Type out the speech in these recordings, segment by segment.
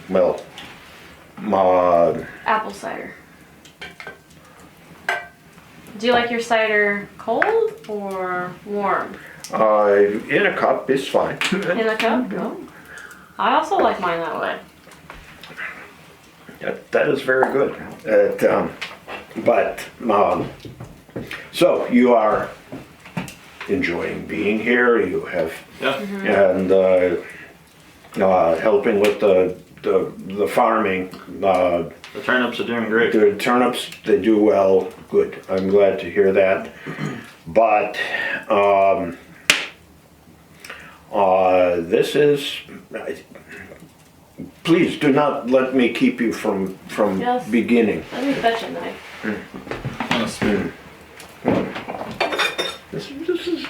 well, Apple cider. Do you like your cider cold or warm? in a cup is fine. In a cup? Oh. I also like mine that way. That is very good. So you are enjoying being here. You have and helping with the farming. The turnips are doing great. The turnips, they do well. Good. I'm glad to hear that. But this is. Please do not let me keep you from Yes. beginning. Let me fetch a knife. On a spoon. This is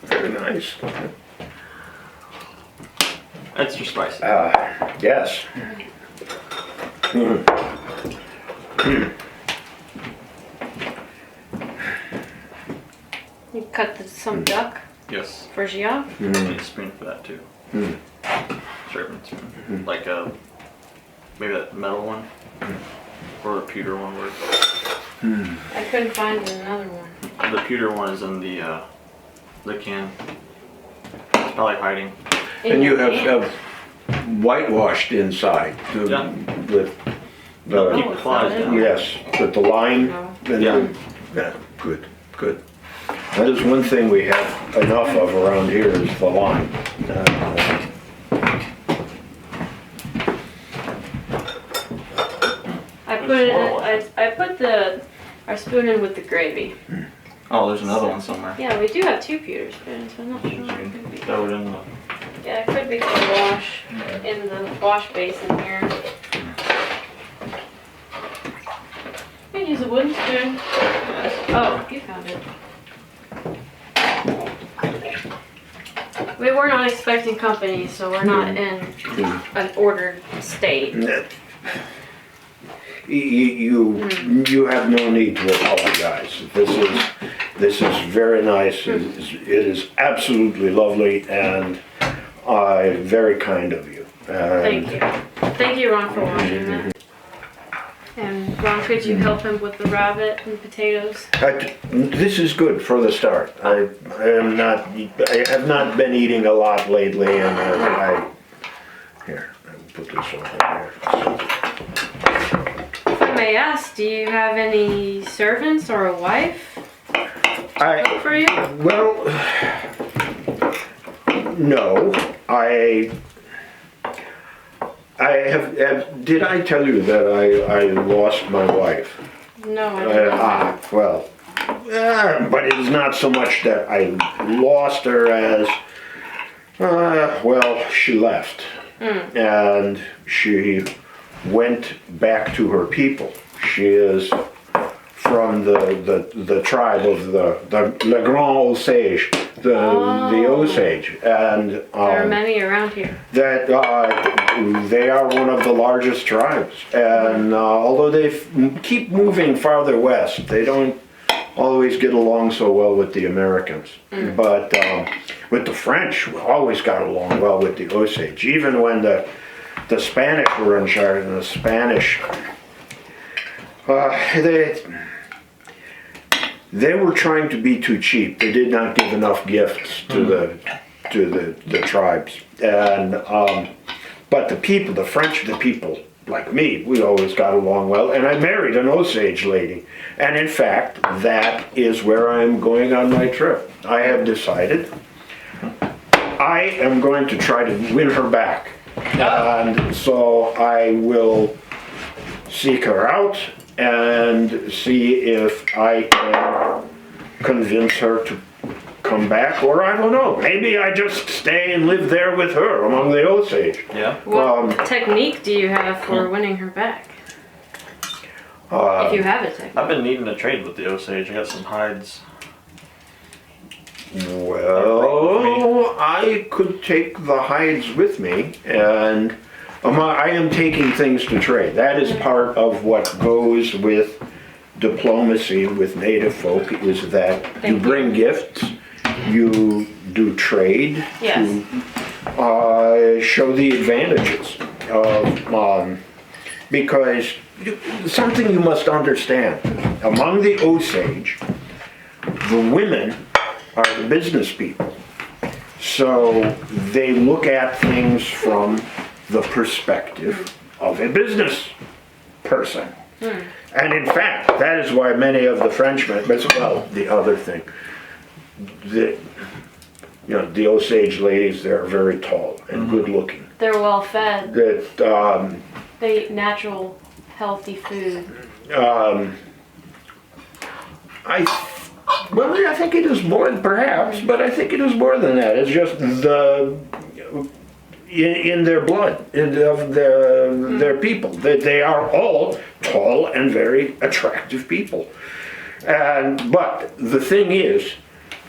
very nice. Extra spicy. Yes. You cut some duck Yes. for Gia. Need a spoon for that too. Serving spoon. Like maybe that metal one. Or the pewter one works. I couldn't find another one. The pewter one is in the can. It's probably hiding. And you In your have whitewashed inside Yeah. with Keep the the flies down. yes, with the lime. No. And Yeah. yeah, good. That is one thing we have enough of around here is the lime. I put our spoon in with the gravy. Oh, there's another one somewhere. Yeah, we do have two pewter spoons, so I'm not sure where it could be. Throw it in the. Yeah, it could be for the wash in the wash basin here. You can use a wooden spoon. Oh, you found it. We were not expecting company, so we're not in an ordered state. You have no need to apologize. This is very nice. It is absolutely lovely and very kind of you. Thank you. Thank you, Ron, for washing that. And Ron, could you help him with the rabbit and potatoes? This is good for the start. I have not been eating a lot lately, and here, I'll put this over here. If I may ask, do you have any servants or a wife cook for you? Well, no. I have. Did I tell you that I lost my wife? No, I don't. Well, but it is not so much that I lost her as, well, she left. And she went back to her people. She is from the tribe of the Le Grand Osage, the Osage. And There are many around here. that they are one of the largest tribes, and although they keep moving farther west, they don't always get along so well with the Americans. But with the French, we always got along well with the Osage, even when the Spanish were in charge. And the Spanish, they were trying to be too cheap. They did not give enough gifts to the tribes, and but the people, the French, the people like me, we always got along well. And I married an Osage lady, and in fact, that is where I am going on my trip. I have decided I am going to try to win her back, and so I will seek her out and see if I can convince her to come back, or I don't know, maybe I just stay and live there with her among the Osage. Yeah. What technique do you have for winning her back? If you have a technique. I've been needing to trade with the Osage. I got some hides. Well, I could take the hides with me, and I am taking things to trade. That is part of what goes with diplomacy with native folk, is that you bring gifts, you do trade Yes. show the advantages of, because something you must understand, among the Osage, the women are the business people. So they look at things from the perspective of a business person. And in fact, that is why many of the Frenchmen, well, the other thing, the Osage ladies, they're very tall and good looking. They're well fed. That, They eat natural, healthy food. I think it is more, perhaps, but I think it is more than that. It's just in their blood, of their people. They are all tall and very attractive people. But the thing is,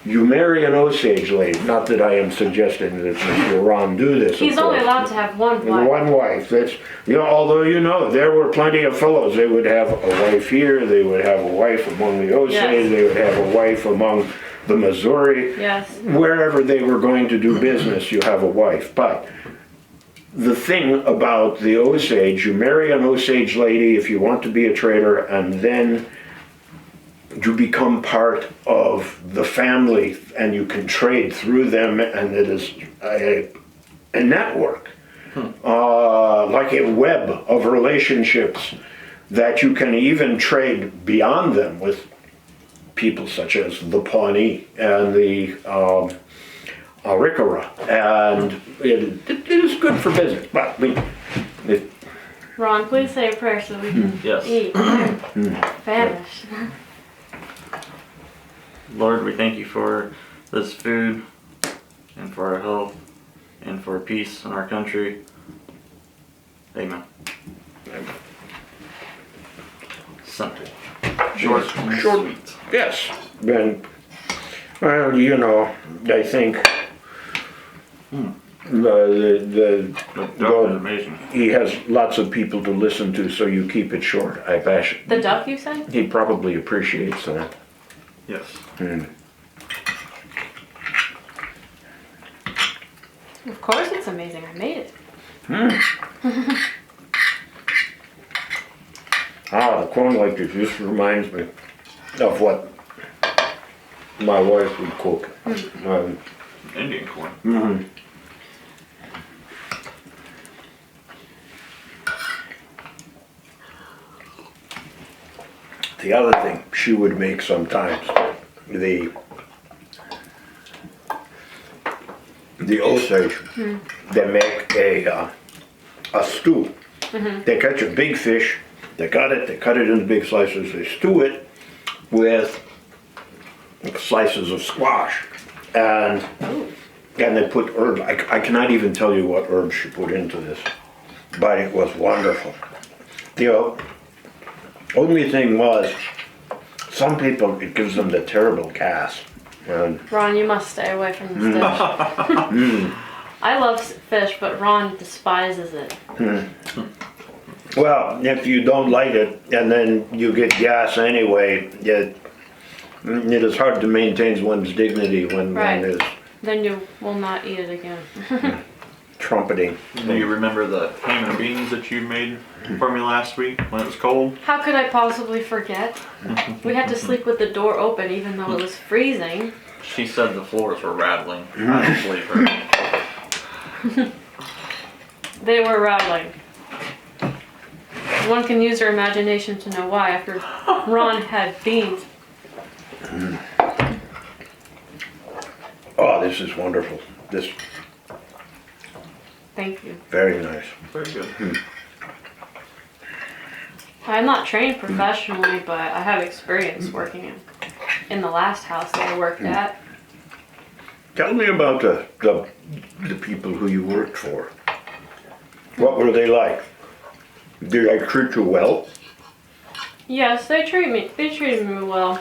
you marry an Osage lady, not that I am suggesting that Mr. Ron do this. He's only allowed to have one wife. One wife. That's, although there were plenty of fellows. They would have a wife here, they would have a wife among the Osage, Yes. they would have a wife among the Missouri. Yes. Wherever they were going to do business, you have a wife. But the thing about the Osage, you marry an Osage lady if you want to be a trader, and then you become part of the family and you can trade through them, and it is a network, like a web of relationships that you can even trade beyond them with people such as the Pawnee and the Arikara, and it is good for business. But Ron, please say a prayer so we can Yes. eat. Famished. Lord, we thank you for this food and for our health and for peace in our country. Amen. Simple. Short. Sweet. yes, and well, I think The duck is amazing. he has lots of people to listen to, so you keep it short. The duck, you said? He probably appreciates that. Yes. Of course it's amazing. I made it. The corn like this just reminds me of what my wife would cook. Indian corn. The other thing she would make sometimes, the Osage, they make a stew. They catch a big fish, they cut it into big slices, they stew it with slices of squash, and they put herbs. I cannot even tell you what herbs she put into this, but it was wonderful. The only thing was, some people, it gives them the terrible gas. And Ron, you must stay away from this dish. I love fish, but Ron despises it. well, if you don't like it and then you get gas anyway, it is hard to maintain one's dignity when Right. one is Then you will not eat it again. trumpeting. Do you remember the ham and beans that you made for me last week when it was cold? How could I possibly forget? We had to sleep with the door open even though it was freezing. She said the floors were rattling. I don't believe her. They were rattling. One can use their imagination to know why after Ron had beans. Oh, this is wonderful. This Thank you. very nice. Very good. I'm not trained professionally, but I have experience working in the last house that I worked at. Tell me about the people who you worked for. What were they like? Did they treat you well? Yes, they treated me well.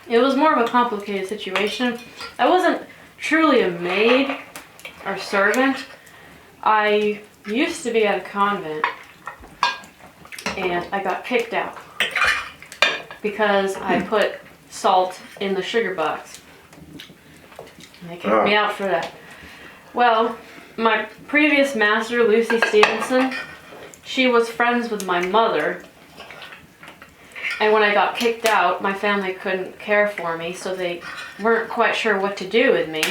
It was more of a complicated situation. I wasn't truly a maid or servant. I used to be at a convent and I got kicked out because I put salt in the sugar box. And they kicked me out for that. Well, my previous master, Lucy Stevenson, she was friends with my mother. And when I got kicked out, my family couldn't care for me, so they weren't quite sure what to do with me.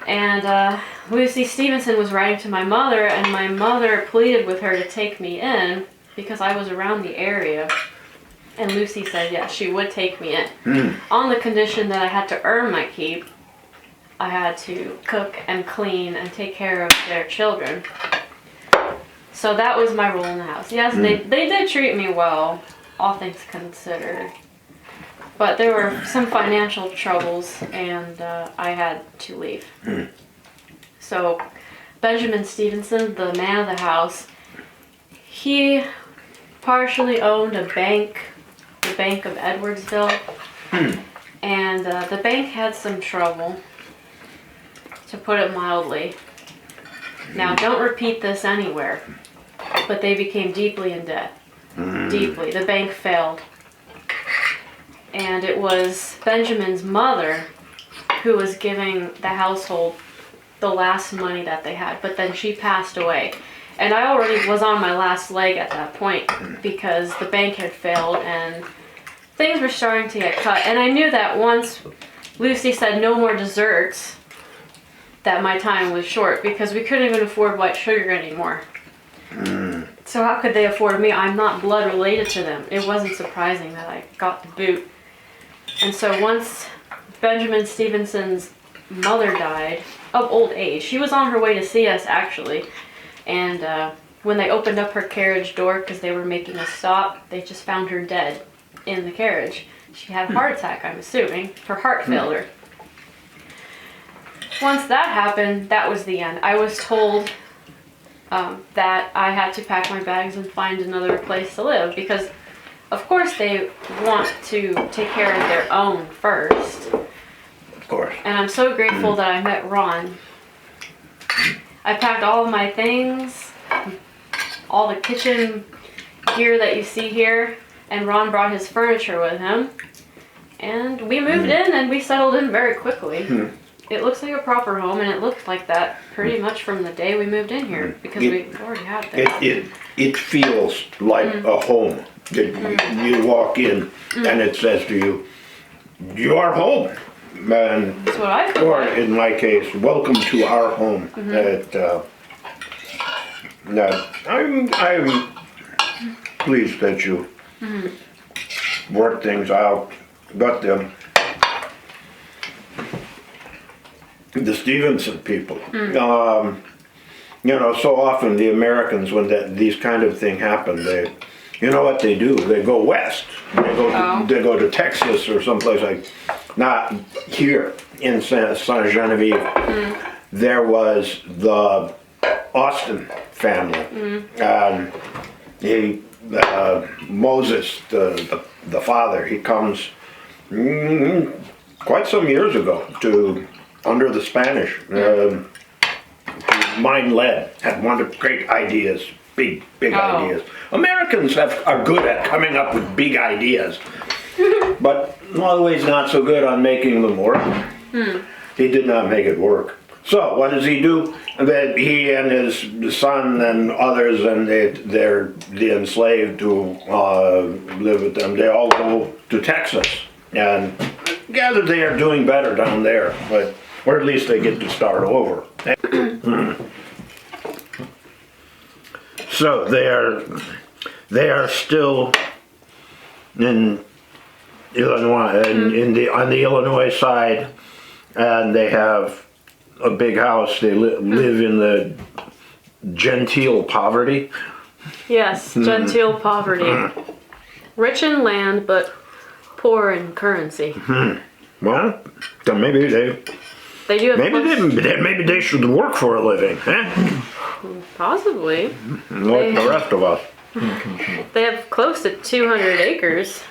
And Lucy Stevenson was writing to my mother, and my mother pleaded with her to take me in because I was around the area. And Lucy said yes, she would take me in. On the condition that I had to earn my keep. I had to cook and clean and take care of their children. So that was my role in the house. Yes, they did treat me well, all things considered. But there were some financial troubles, and I had to leave. So Benjamin Stevenson, the man of the house, he partially owned a bank, the Bank of Edwardsville. And the bank had some trouble, to put it mildly. Now, don't repeat this anywhere, but they became deeply in debt. Deeply. The bank failed. And it was Benjamin's mother who was giving the household the last money that they had, but then she passed away. And I already was on my last leg at that point because the bank had failed and things were starting to get cut. And I knew that once Lucy said no more desserts, that my time was short because we couldn't even afford white sugar anymore. So how could they afford me? I'm not blood related to them. It wasn't surprising that I got the boot. And so once Benjamin Stevenson's mother died of old age, she was on her way to see us actually, and when they opened up her carriage door because they were making a stop, they just found her dead in the carriage. She had a heart attack, I'm assuming. Her heart failed her. Once that happened, that was the end. I was told that I had to pack my bags and find another place to live because, of course, they want to take care of their own first. Of course. And I'm so grateful that I met Ron. I packed all of my things, all the kitchen gear that you see here, and Ron brought his furniture with him. And we moved in and we settled in very quickly. It looks like a proper home, and it looked like that pretty much from the day we moved in here because we already had that. It feels like a home. You walk in and it says to you, "You are home." And, That's what I feel or like. in my case, "Welcome to our home." I'm pleased that you worked things out, but the Stevenson people, so often the Americans, when these kind of thing happen, you know what they do? They go west. They go to Texas or someplace like, not here in Saint Genevieve. There was the Austin family, and Moses, the father, he comes quite some years ago under the Spanish. Mine lead, had one of great ideas, big ideas. Americans are good at coming up with big ideas, but always not so good on making them work. He did not make it work. So what does he do? That he and his son and others, and they're the enslaved who live with them, they all go to Texas, and gather they are doing better down there, or at least they get to start over. So they are still in Illinois, on the Illinois side, and they have a big house. They live in the genteel poverty. Yes, genteel poverty. Rich in land, but poor in currency. Well, then maybe They do have maybe they should work for a living, eh? Possibly. Like the rest of us. They have close to 200 acres.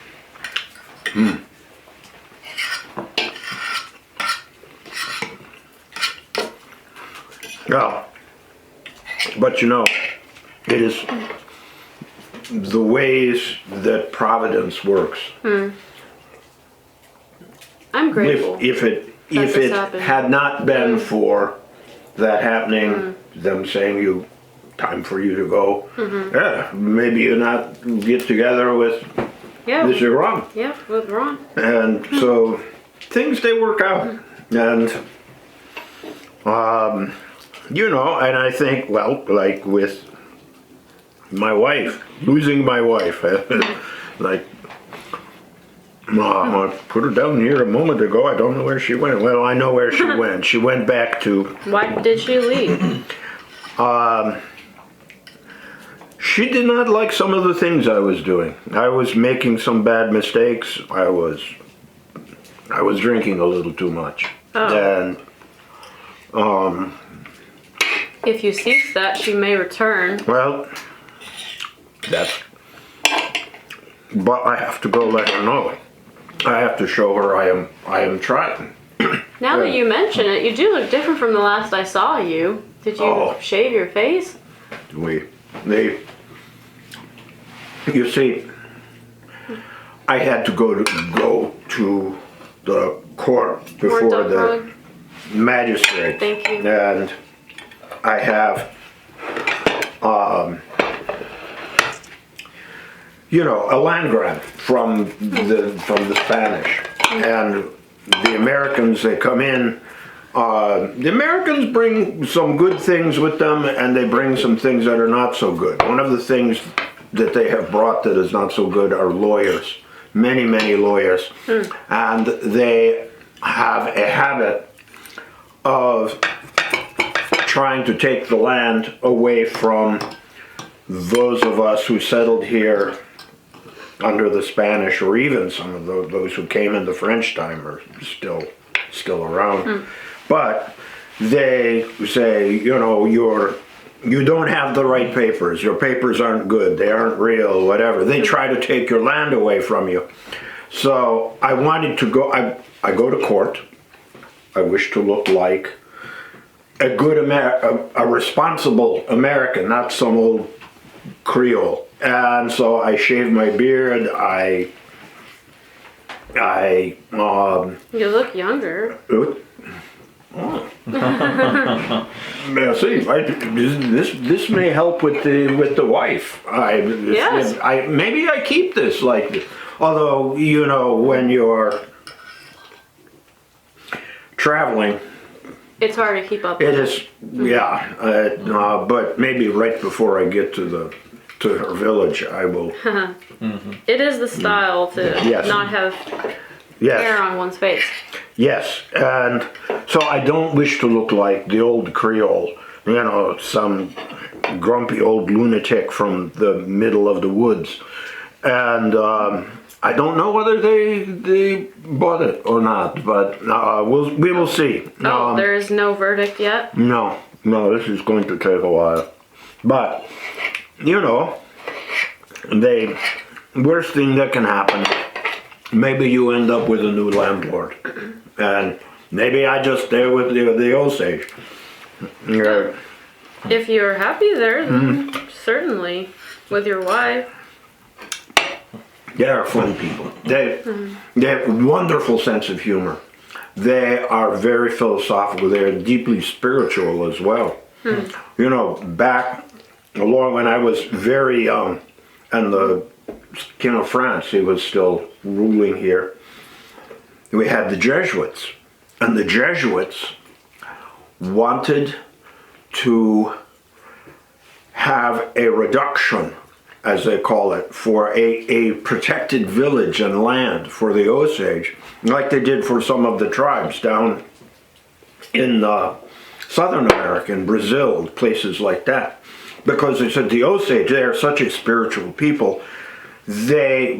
Yeah, but it is the ways that Providence works. I'm grateful. If it this happened. had not been for that happening, them saying time for you to go. Yeah, maybe you not get together with Yeah. Mr. Ron. Yeah, with Ron. And so things they work out. And and I think, well, like with my wife, losing my wife, like I put her down here a moment ago. I don't know where she went. Well, I know where she went. She went back to. Why did she leave? She did not like some of the things I was doing. I was making some bad mistakes. I was drinking a little too much. Oh. And If you cease that, she may return. well, but I have to go let her know. I have to show her I am trying. Now that you mention it, you do look different from the last I saw you. Did you shave your face? You see, I had to go to the court before the magistrate. Thank you. And I have, a land grant from the Spanish, and the Americans, they come in. The Americans bring some good things with them, and they bring some things that are not so good. One of the things that they have brought that is not so good are lawyers, many lawyers, and they have a habit of trying to take the land away from those of us who settled here under the Spanish, or even some of those who came in the French time are still around. But they say, you don't have the right papers. Your papers aren't good. They aren't real, whatever. They try to take your land away from you. So I wanted to go, I go to court. I wish to look like a good a responsible American, not some old Creole. And so I shaved my beard. You look younger. See, this may help with the wife. Yes. Maybe I keep this like this. Although when you're traveling, it's hard to keep up. It is, yeah. But maybe right before I get to her village, I will. It is the style to not have hair on one's face. Yes, and so I don't wish to look like the old Creole, some grumpy old lunatic from the middle of the woods. And I don't know whether they bought it or not, but we will see. There is no verdict yet? No, this is going to take a while. But, the worst thing that can happen, maybe you end up with a new landlord. And maybe I just stay with the Osage. If you're happy there, then certainly. With your wife. They are funny people. They have a wonderful sense of humor. They are very philosophical. They are deeply spiritual as well. Back along when I was very young, and the King of France, he was still ruling here, we had the Jesuits. And the Jesuits wanted to have a reduction, as they call it, for a protected village and land for the Osage, like they did for some of the tribes down in Southern America, in Brazil, places like that. Because they said the Osage, they are such a spiritual people, they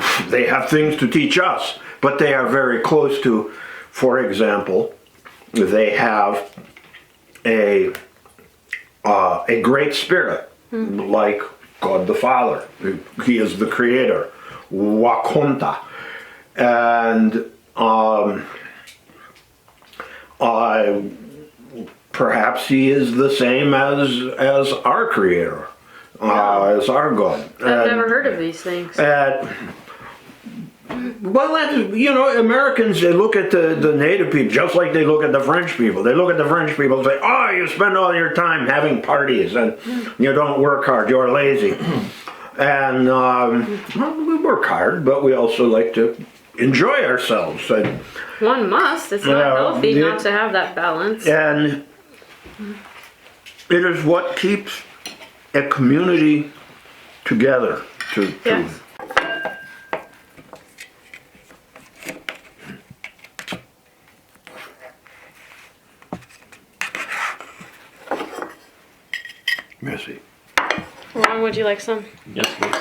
have things to teach us, but they are very close to, for example, they have a great spirit, like God the Father. He is the creator, Wakonta. And perhaps he is the same as our creator, as our God. I've never heard of these things. Well, that's, you know, Americans, they look at the native people just like they look at the French people. They look at the French people and say, oh, you spend all your time having parties and you don't work hard, you're lazy. And well, we work hard, but we also like to enjoy ourselves. And, One must. It's not healthy not to have that balance. and it is what keeps a community together. Yes. Messy. Ron, would you like some? Yes, please.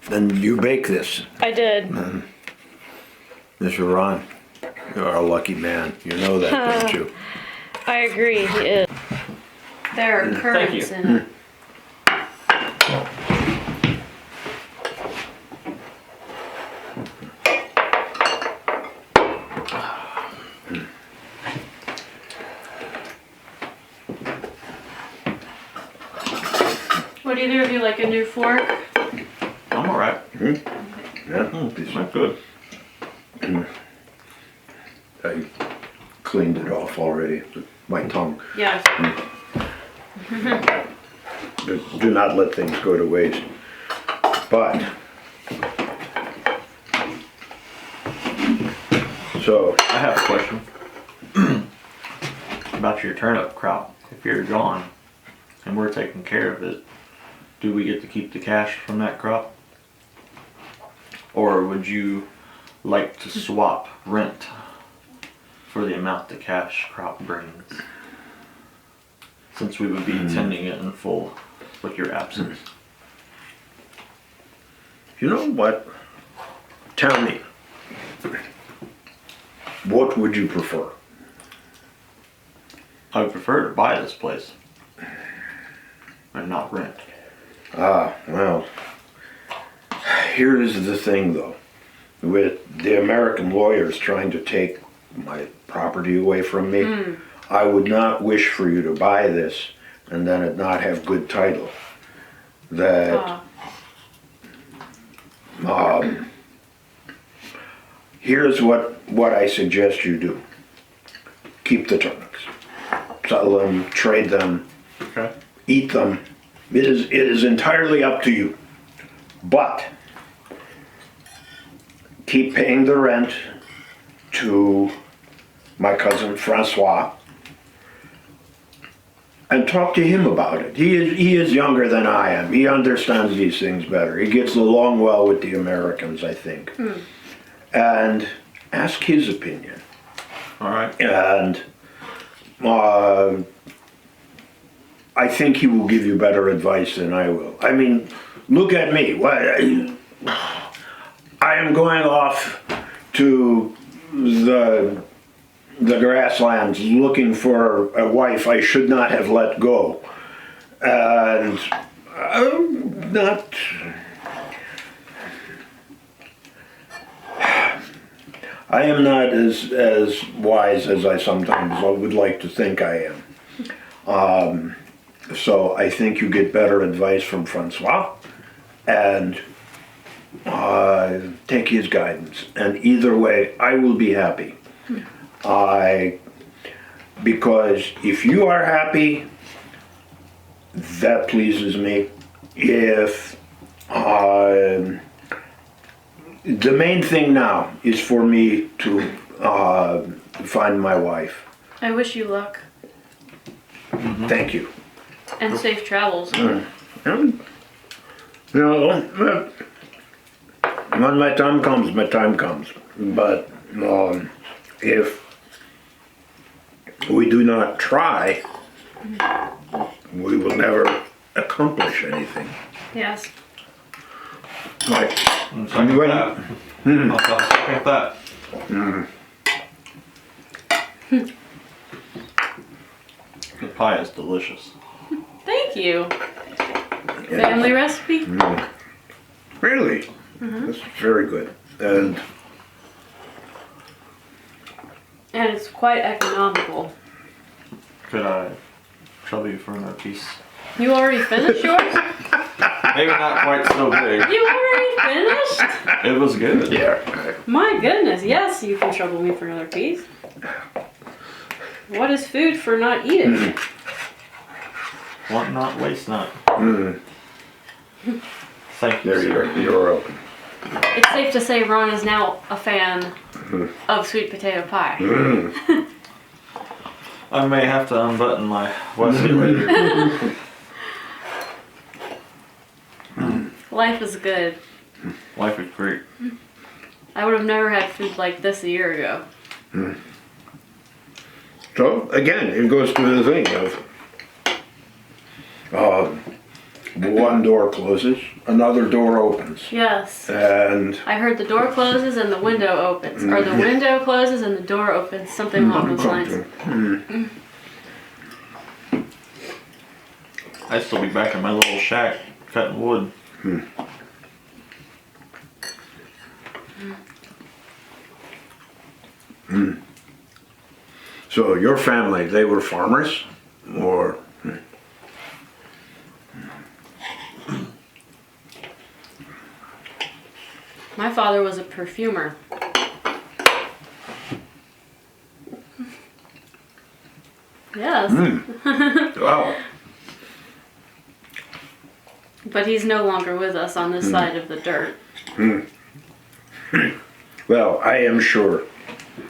And you bake this, I did. Mr. Ron. You're a lucky man. You know that, don't you? I agree. He is. There are currants you. in it. Would either of you like a new fork? I'm alright. Yeah, That's good. I cleaned it off already with my tongue. Yes. Do not let things go to waste. But, so, I have a question about your turnip crop. If you're gone and we're taking care of it, do we get to keep the cash from that crop? Or would you like to swap rent for the amount the cash crop brings? Since we would be tending it in full with your absence. you know what? Tell me, what would you prefer? I would prefer to buy this place and not rent. Well, here is the thing though. With the American lawyers trying to take my property away from me, I would not wish for you to buy this and then it not have good title. That, here's what I suggest you do. Keep the turnips. Sell them, trade them, Okay. eat them. It is entirely up to you. But keep paying the rent to my cousin Francois and talk to him about it. He is younger than I am. He understands these things better. He gets along well with the Americans, I think. And ask his opinion. Alright. And I think he will give you better advice than I will. I mean, look at me. I am going off to the grasslands looking for a wife I should not have let go. And I'm not... I am not as wise as I sometimes would like to think I am. So I think you get better advice from Francois and take his guidance. And either way, I will be happy. Because if you are happy, that pleases me. If the main thing now is for me to find my wife. I wish you luck. Thank you. And safe travels. You know, when my time comes, my time comes. But if we do not try, we will never accomplish anything. Yes. Right. Second that. I'll second that. The pie is delicious. Thank you. Family recipe? Really? That's very good. And it's quite economical. Could I trouble you for another piece? You already finished yours? Maybe not quite so big. You already finished? It was good. Yeah. My goodness, yes, you can trouble me for another piece. What is food for not eating? Want not, waste not. Mm. Thank you, There sir. you're open. It's safe to say Ron is now a fan of sweet potato pie. Mm. I may have to unbutton my Wesley later. Life is good. Life is great. I would have never had food like this a year ago. So again, it goes to the thing of one door closes, another door opens, Yes. and I heard the door closes and the window opens. Or the window closes and the door opens. Something along those lines. I'd still be back in my little shack cutting wood. So your family, they were farmers, or My father was a perfumer. Yes. wow, But he's no longer with us on this side of the dirt. well, I am sure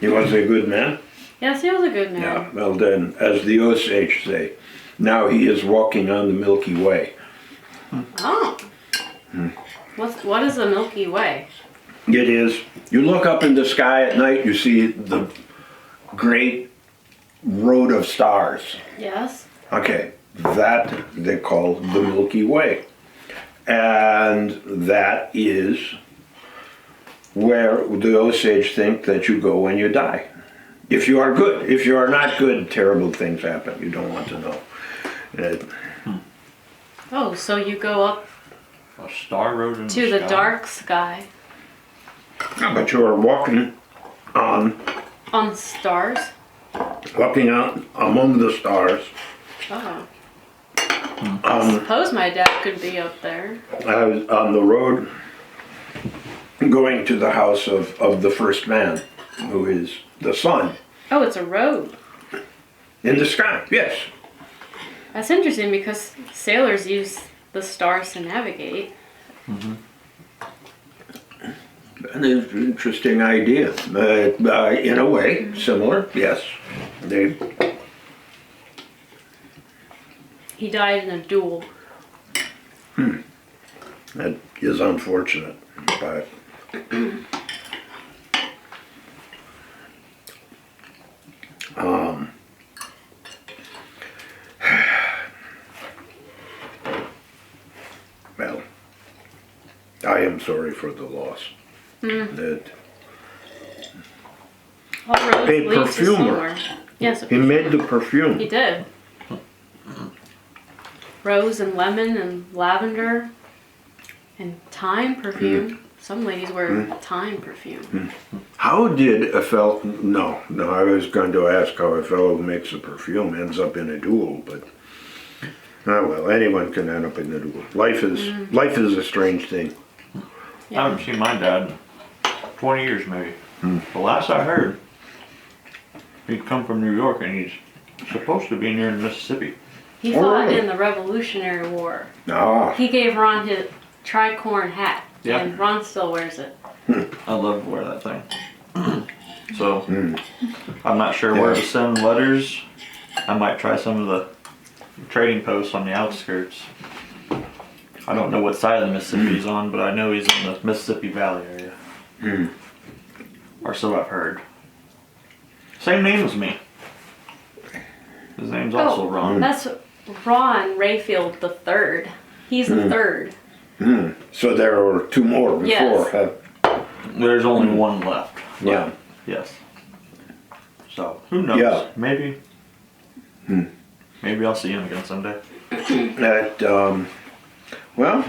he was a good man. Yes, he was a good man. Yeah, well then, as the Osage say, now he is walking on the Milky Way. Oh. What is the Milky Way? It is. You look up in the sky at night, you see the great road of stars. Yes. Okay, that they call the Milky Way. And that is where the Osage think that you go when you die. If you are good. If you are not good, terrible things happen. You don't want to know. Oh, so you go up A star road in to the sky. dark sky But you are walking on stars? among the stars. Oh. I suppose my dad could be up there. I was on the road going to the house of the first man, who is the sun. Oh, it's a road. In the sky, yes. That's interesting because sailors use the stars to navigate. And it's an interesting idea. In a way, similar, yes. He died in a duel. That is unfortunate, but well, I am sorry for the loss. That All roads A lead to perfumer. somewhere. Yes, he made the perfume. he did. Rose and lemon and lavender and thyme perfume. Some ladies wear thyme perfume. How did a fellow? No, I was going to ask how a fellow who makes a perfume ends up in a duel, but well, anyone can end up in a duel. Life is a strange thing. I haven't seen my dad in 20 years maybe. The last I heard, he'd come from New York and he's supposed to be near Mississippi. He Oh, fought really? in the Revolutionary War. Ah, He gave Ron his tricorn hat, Yeah. and Ron still wears it. I love to wear that thing. So, I'm not sure where to send letters. I might try some of the trading posts on the outskirts. I don't know what side of the Mississippi he's on, but I know he's in the Mississippi Valley area. Or so I've heard. Same name as me. His name's also Ron. That's Ron Rayfield the third. He's the third. so there were two more before. Yes. Huh? There's only one left. Yeah. Yes. So, who knows? Yeah. Maybe. Maybe I'll see him again someday. That well,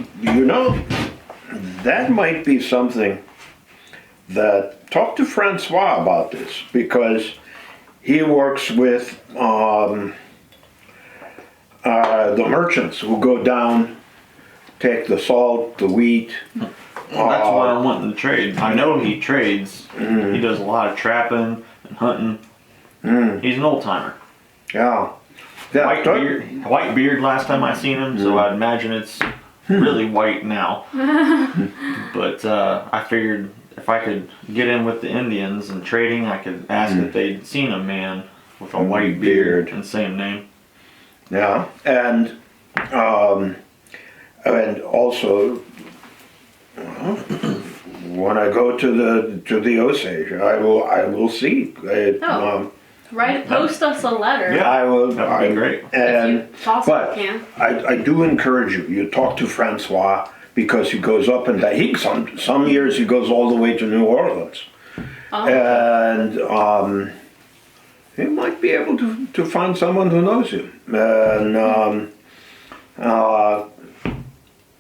that might be something that talk to Francois about this, because he works with the merchants who go down take the salt, the wheat. That's why I'm wanting to trade. I know he trades. He does a lot of trapping and hunting. He's an old timer. Yeah. Yeah, White beard last time I seen him, so I'd imagine it's really white now. But I figured if I could get in with the Indians and trading, I could ask if they'd seen a man with a white beard and same name. Yeah, and also, well, when I go to the Osage, I will see. Post us a letter. Yeah, I will. That would be great. And, If you possibly can. I do encourage you. You talk to Francois because he goes up and some years he goes all the way to New Orleans, and he might be able to find someone who knows him. And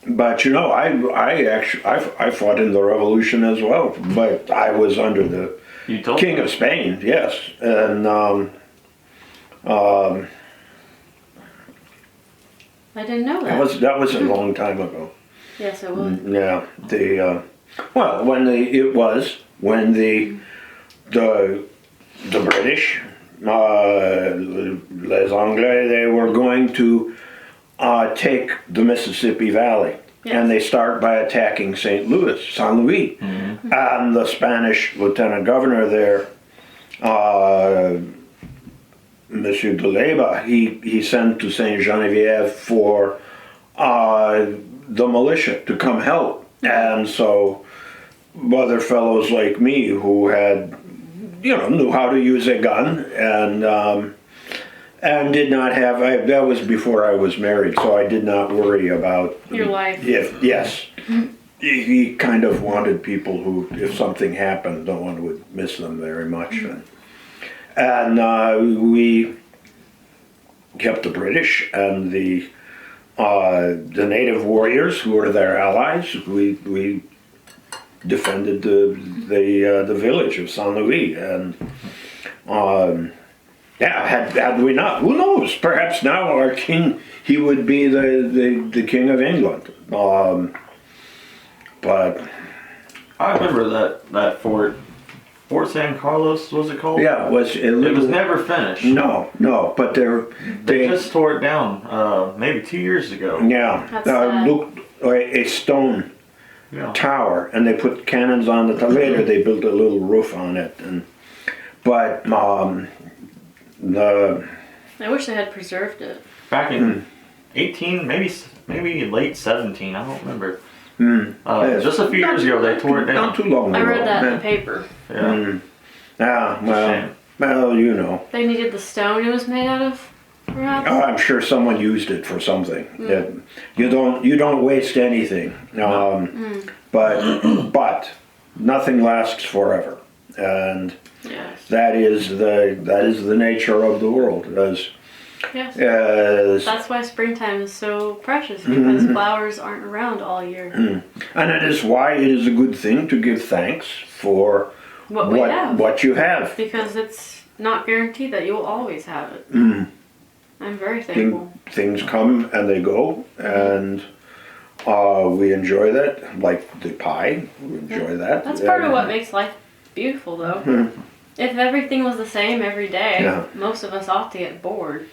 but you know, I fought in the Revolution as well, but I was under the King of Spain, yes, and I didn't know that. that was a long time ago. Yes, it was. Yeah, when the British, les Anglais, they were going to take the Mississippi Valley. Yes. And they start by attacking St. Louis. And the Spanish lieutenant governor there, Monsieur de Leyba, he sent to Saint Genevieve for the militia to come help. And so other fellows like me who had, knew how to use a gun and did not have, that was before I was married, so I did not worry about your life. Yes. He kind of wanted people who, if something happened, no one would miss them very much. And we kept the British and the native warriors who were their allies. We defended the village of Saint Louis, and had we not, who knows? Perhaps now our king, he would be the king of England. But I remember that Fort San Carlos, was it called? Yeah, it was. It was never finished. No, but they just tore it down maybe 2 years ago. Yeah, looked like a stone tower, and they put cannons on the top. Later, they built a little roof on it, but I wish they had preserved it. Back in 18, maybe late 17, I don't remember. Just a few years ago, they tore it down. Not too long ago. I read that in the paper. Yeah. Well, They needed the stone it was made out of, perhaps? Oh, I'm sure someone used it for something. You don't waste anything. But nothing lasts forever, and that is the nature of the world. Yes. That's why springtime is so precious, because flowers aren't around all year. And it is why it is a good thing to give thanks for what you have. Because it's not guaranteed that you'll always have it. I'm very thankful. Things come and they go, and we enjoy that, like the pie. We enjoy that. That's part of what makes life beautiful, though. If everything was the same every day, most of us ought to get bored.